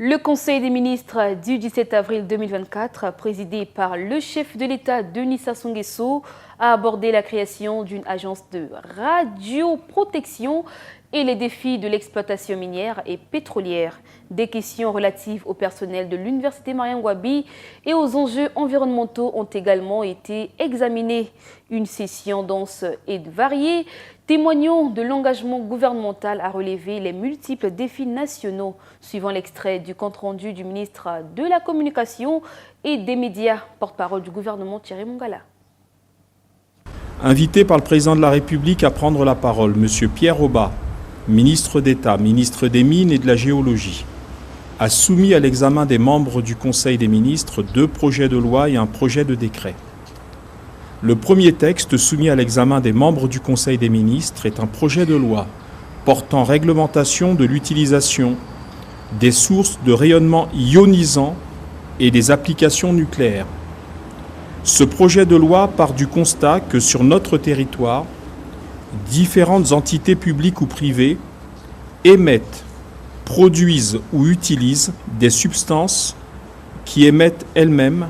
Le Conseil des ministres du 17 avril 2024, présidé par le chef de l'État Denis Sassou Nguesso, a abordé la création d'une agence de radioprotection et les défis de l'exploitation minière et pétrolière. Des questions relatives au personnel de l'Université Mariam Gouabi et aux enjeux environnementaux ont également été examinées. Une session dense et variée, témoignant de l'engagement gouvernemental à relever les multiples défis nationaux, suivant l'extrait du compte-rendu du ministre de la Communication et des Médias, porte-parole du gouvernement Thierry Mongala. Invité par le président de la République à prendre la parole, M. Pierre Aubat, ministre d'État, ministre des Mines et de la Géologie, a soumis à l'examen des membres du Conseil des ministres 2 projets de loi et un projet de décret. Le premier texte soumis à l'examen des membres du Conseil des ministres est un projet de loi portant réglementation de l'utilisation des sources de rayonnement ionisant et des applications nucléaires. Ce projet de loi part du constat que sur notre territoire, différentes entités publiques ou privées émettent, produisent ou utilisent des substances qui émettent elles-mêmes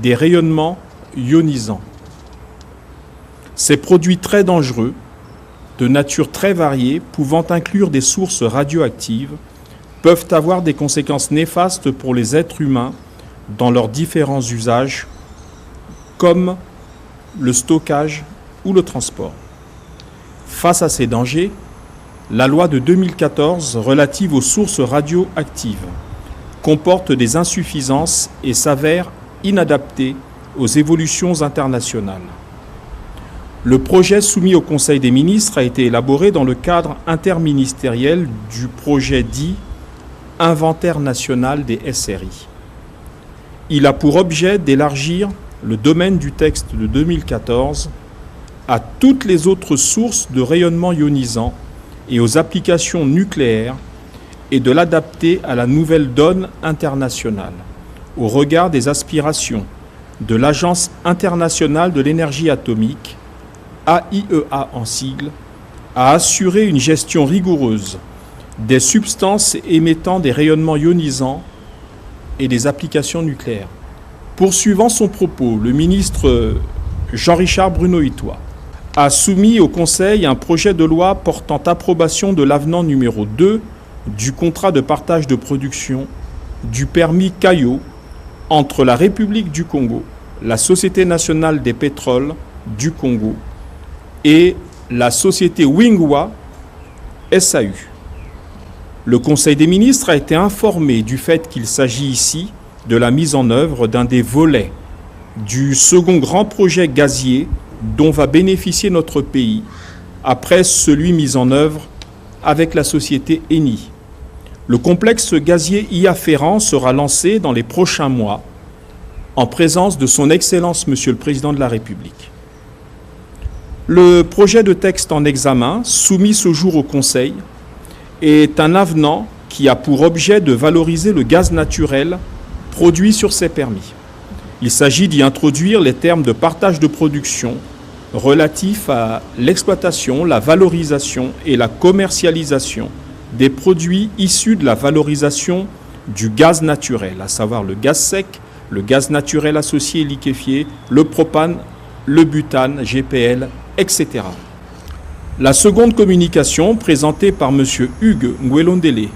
des rayonnements ionisants. Ces produits très dangereux, de nature très variée, pouvant inclure des sources radioactives, peuvent avoir des conséquences néfastes pour les êtres humains dans leurs différents usages, comme le stockage ou le transport. Face à ces dangers, la loi de 2014 relative aux sources radioactives comporte des insuffisances et s'avère inadaptée aux évolutions internationales. Le projet soumis au Conseil des ministres a été élaboré dans le cadre interministériel du projet dit « Inventaire national des SRI ». Il a pour objet d'élargir le domaine du texte de 2014 à toutes les autres sources de rayonnement ionisant et aux applications nucléaires et de l'adapter à la nouvelle donne internationale, au regard des aspirations de l'Agence internationale de l'énergie atomique, AIEA en sigle, à assurer une gestion rigoureuse des substances émettant des rayonnements ionisants et des applications nucléaires. Poursuivant son propos, le ministre Jean-Richard Bruno-Hitois a soumis au Conseil un projet de loi portant approbation de l'avenant numéro 2 du contrat de partage de production du permis Caillot entre la République du Congo, la Société nationale des pétroles du Congo et la société Wingwa SAU. Le Conseil des ministres a été informé du fait qu'il s'agit ici de la mise en œuvre d'un des volets du second grand projet gazier dont va bénéficier notre pays après celui mis en œuvre avec la société Eni. Le complexe gazier y afférent sera lancé dans les prochains mois en présence de son Excellence Monsieur le Président de la République. Le projet de texte en examen, soumis ce jour au Conseil, est un avenant qui a pour objet de valoriser le gaz naturel produit sur ces permis. Il s'agit d'y introduire les termes de partage de production relatifs à l'exploitation, la valorisation et la commercialisation des produits issus de la valorisation du gaz naturel, à savoir le gaz sec, le gaz naturel associé et liquéfié, le propane, le butane, GPL, etc. La seconde communication, présentée par M. Hugues Nguelondele,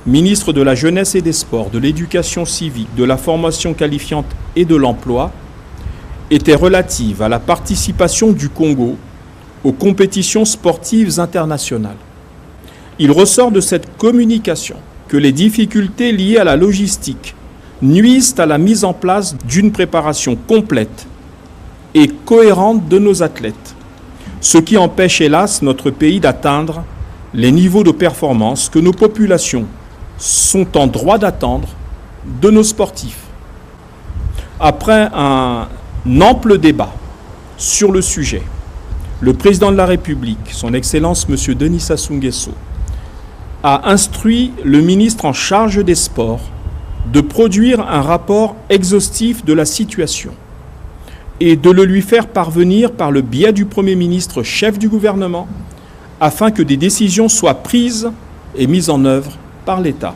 ministre de la Jeunesse et des Sports, de l'Éducation civique, de la formation qualifiante et de l'emploi, était relative à la participation du Congo aux compétitions sportives internationales. Il ressort de cette communication que les difficultés liées à la logistique nuisent à la mise en place d'une préparation complète et cohérente de nos athlètes, ce qui empêche hélas notre pays d'atteindre les niveaux de performance que nos populations sont en droit d'attendre de nos sportifs. Après un ample débat sur le sujet, le président de la République, son Excellence M. Denis Sassou Nguesso, a instruit le ministre en charge des Sports de produire un rapport exhaustif de la situation et de le lui faire parvenir par le biais du Premier ministre chef du gouvernement afin que des décisions soient prises et mises en œuvre par l'État.